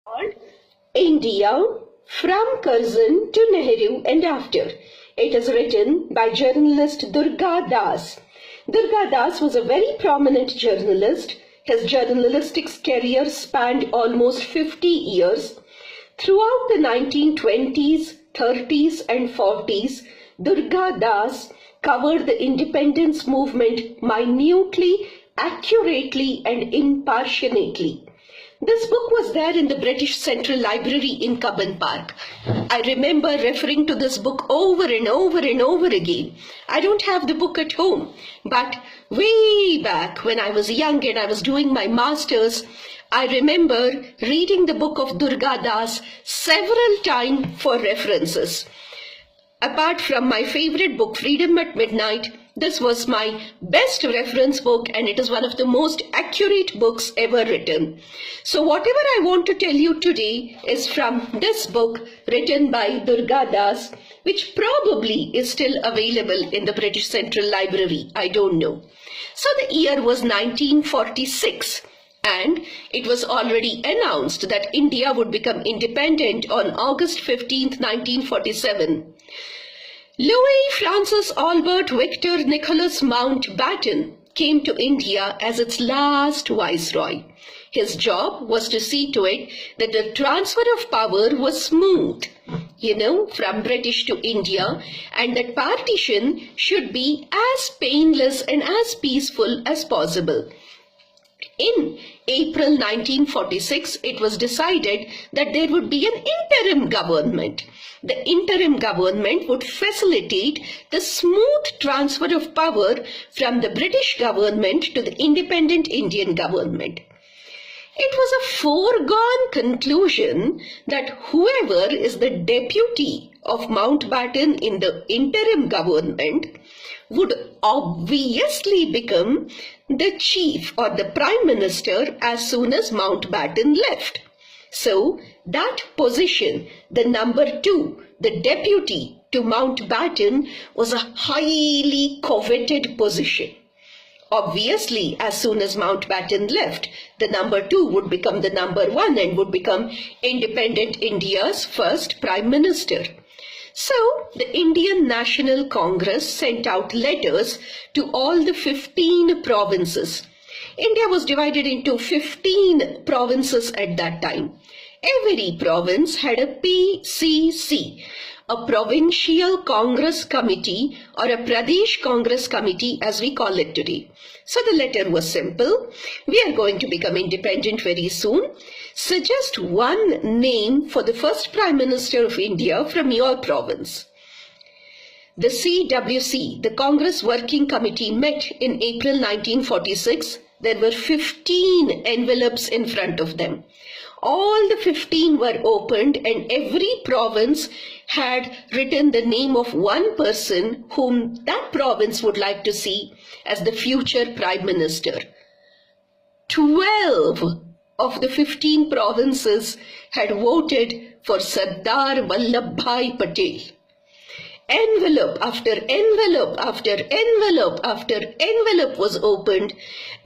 called India from Curzon to Nehru and After. It is written by journalist Durga Das. Durga Das was a very prominent journalist. His journalistic career spanned almost 50 years. Throughout the 1920s, 30s and 40s, Durga Das covered the independence movement minutely, accurately and impartially. This book was there in the British Central Library in Cubbon Park. I remember referring to this book over and over and over again. I don't have the book at home, but way back when I was young and I was doing my masters, I remember reading the book of Durga Das several times for references. Apart from my favorite book, Freedom at Midnight, this was my best reference book and it is one of the most accurate books ever written. So whatever I want to tell you today is from this book written by Durga Das, which probably is still available in the British Central Library. I don't know. So the year was 1946. And it was already announced that India would become independent on August 15th, 1947. Louis Francis Albert Victor Nicholas Mountbatten came to India as its last viceroy. His job was to see to it that the transfer of power was smooth, from British to India, and that partition should be as painless and as peaceful as possible. In April 1946, it was decided that there would be an interim government. The interim government would facilitate the smooth transfer of power from the British government to the independent Indian government. It was a foregone conclusion that whoever is the deputy of Mountbatten in the interim government would obviously become the chief or the prime minister as soon as Mountbatten left. So that position, the number 2, the deputy to Mountbatten, was a highly coveted position. Obviously, as soon as Mountbatten left, the number 2 would become the number 1 and would become independent India's first prime minister. So, the Indian National Congress sent out letters to all the 15 provinces. India was divided into 15 provinces at that time. Every province had a PCC, a Provincial Congress Committee or a Pradesh Congress Committee as we call it today. So the letter was simple. We are going to become independent very soon. Suggest one name for the first Prime Minister of India from your province. The CWC, the Congress Working Committee, met in April 1946. There were 15 envelopes in front of them. All the 15 were opened and every province had written the name of one person whom that province would like to see as the future Prime Minister. 12 of the 15 provinces had voted for Sardar Vallabhbhai Patel. Envelope after envelope after envelope after envelope was opened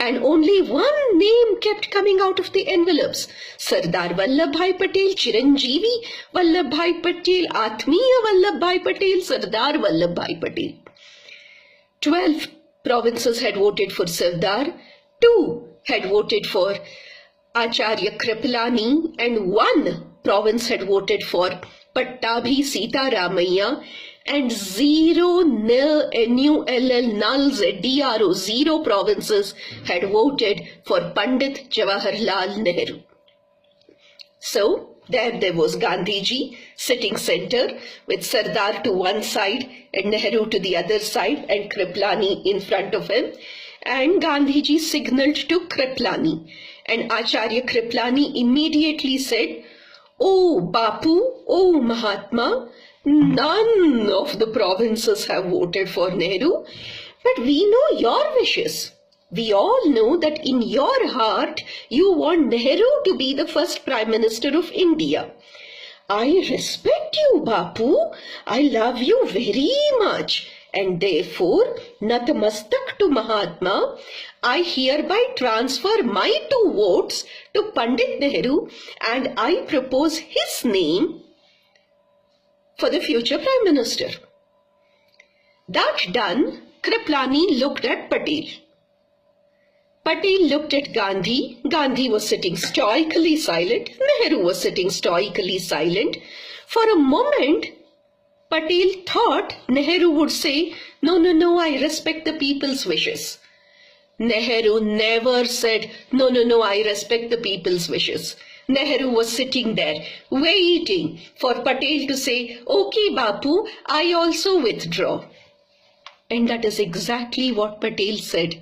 and only one name kept coming out of the envelopes. Sardar Vallabhbhai Patel, Chiranjeevi Vallabhbhai Patel, Atmiya Vallabhbhai Patel, Sardar Vallabhbhai Patel. 12 provinces had voted for Sardar, 2 had voted for Acharya Kripalani and 1 province had voted for Pattabhi Sitaramaiah and 0 NULL 0 provinces had voted for Pandit Jawaharlal Nehru. So there was Gandhiji sitting center with Sardar to one side and Nehru to the other side and Kripalani in front of him, and Gandhiji signaled to Kripalani and Acharya Kripalani immediately said, "Oh Bapu, oh Mahatma, none of the provinces have voted for Nehru, but we know your wishes. We all know that in your heart you want Nehru to be the first Prime Minister of India. I respect you, Bapu. I love you very much and therefore, Natamastak to Mahatma, I hereby transfer my 2 votes to Pandit Nehru and I propose his name for the future Prime Minister. That done, Kripalani looked at Patel. Patel looked at Gandhi. Gandhi was sitting stoically silent. Nehru was sitting stoically silent. For a moment, Patel thought Nehru would say, no, I respect the people's wishes. Nehru never said, no, I respect the people's wishes. Nehru was sitting there, waiting for Patel to say, okay, Bapu, I also withdraw. And that is exactly what Patel said.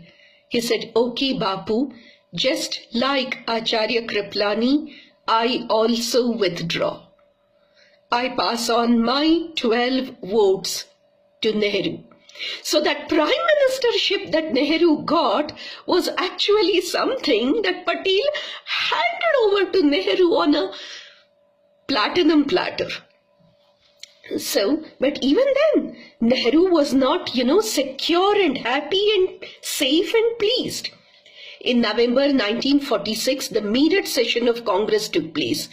He said, okay, Bapu, just like Acharya Kripalani, I also withdraw. I pass on my 12 votes to Nehru. So that prime ministership that Nehru got was actually something that Patel handed over to Nehru on a platinum platter. So, but even then, Nehru was not, secure and happy and safe and pleased. In November 1946, the Meerut session of Congress took place.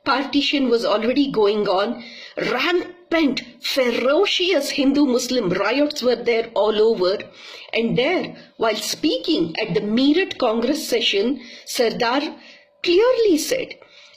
Partition was already going on. Rampant, ferocious Hindu-Muslim riots were there all over. And there, while speaking at the Meerut Congress session, Sardar clearly said,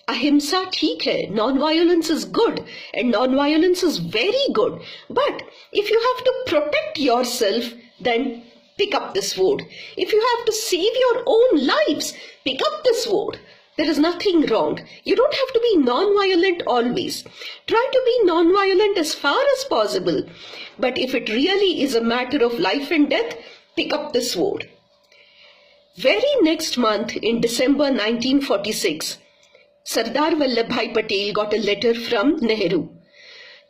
Ahimsa theek hai, non-violence is good and non-violence is very good. But if you have to protect yourself, then pick up this sword. If you have to save your own lives, pick up this sword. There is nothing wrong. You don't have to be non-violent always. Try to be non-violent as far as possible. But if it really is a matter of life and death, pick up the sword. Very next month, in December 1946, Sardar Vallabhbhai Patel got a letter from Nehru.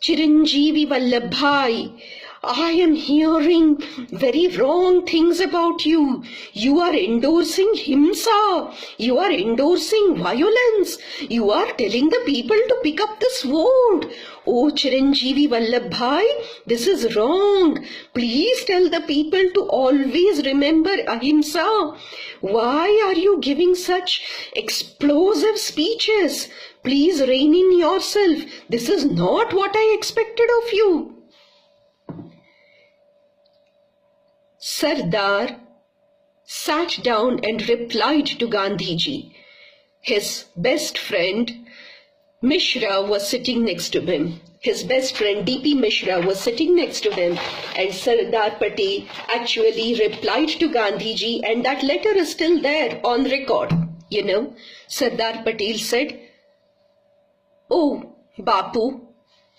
Chiranjeevi Vallabhbhai, I am hearing very wrong things about you. You are endorsing Himsa. You are endorsing violence. You are telling the people to pick up the sword. Oh, Chiranjeevi Vallabhbhai, this is wrong. Please tell the people to always remember Ahimsa. Why are you giving such explosive speeches? Please rein in yourself. This is not what I expected of you. Sardar sat down and replied to Gandhiji. His best friend Mishra was sitting next to him. His best friend D.P. Mishra was sitting next to him, and Sardar Patel actually replied to Gandhiji, and that letter is still there on record. Sardar Patel said, Oh, Bapu,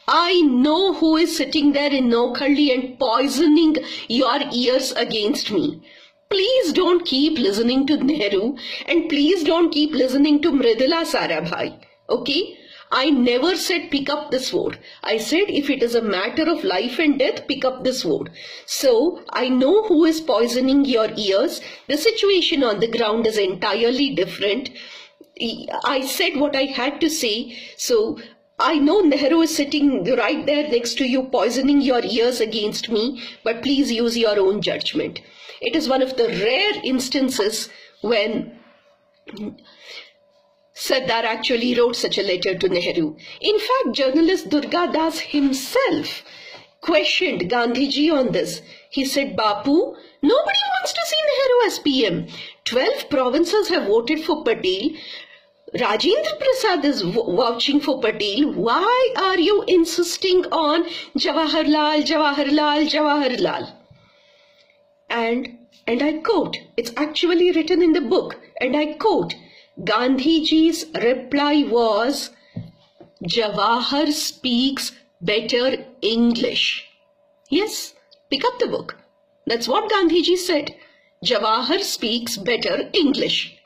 I know who is sitting there in Nokhaldi and poisoning your ears against me. Please don't keep listening to Nehru and please don't keep listening to Mridula Sarabhai. Okay? I never said pick up the sword. I said if it is a matter of life and death, pick up the sword. So I know who is poisoning your ears. The situation on the ground is entirely different. I said what I had to say. So I know Nehru is sitting right there next to you, poisoning your ears against me, but please use your own judgment. It is one of the rare instances when Sardar actually wrote such a letter to Nehru. In fact, journalist Durga Das himself questioned Gandhiji on this. He said, Bapu, nobody wants to see Nehru as PM. 12 provinces have voted for Patel. Rajendra Prasad is vouching for Patel. Why are you insisting on Jawaharlal, Jawaharlal, Jawaharlal? And I quote, it's actually written in the book, and I quote, Gandhiji's reply was, Jawahar speaks better English. Yes, pick up the book. That's what Gandhiji said. Jawahar speaks better English.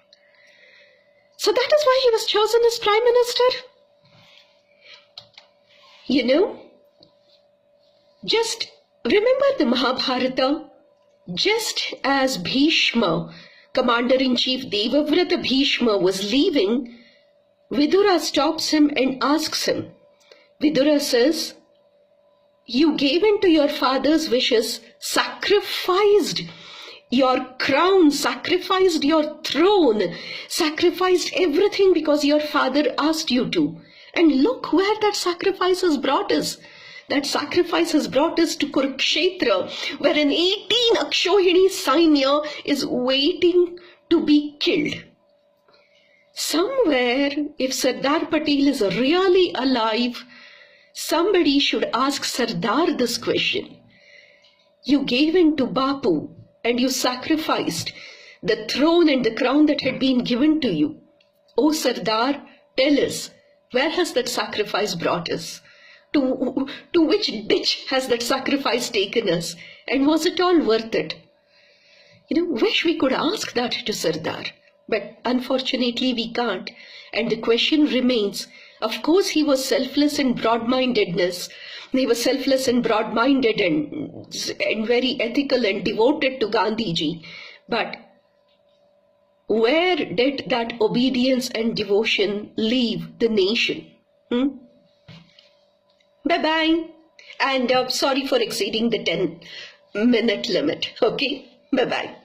So that is why he was chosen as Prime Minister. Just remember the Mahabharata. Just as Bhishma, Commander-in-Chief Devavrata Bhishma, was leaving, Vidura stops him and asks him. Vidura says, You gave in to your father's wishes, sacrificed your crown, sacrificed your throne, sacrificed everything because your father asked you to. And look where that sacrifice has brought us. That sacrifice has brought us to Kurukshetra, where an 18 Akshohini Sainya is waiting to be killed. Somewhere, if Sardar Patel is really alive, somebody should ask Sardar this question. You gave in to Bapu and you sacrificed the throne and the crown that had been given to you. Oh Sardar, tell us, where has that sacrifice brought us? To which ditch has that sacrifice taken us? And was it all worth it? Wish we could ask that to Sardar. But unfortunately we can't. And the question remains, of course he was selfless in broad-mindedness. He was selfless and broad-minded and very ethical and devoted to Gandhiji. But where did that obedience and devotion leave the nation? Bye-bye. And sorry for exceeding the 10-minute limit. Okay? Bye-bye.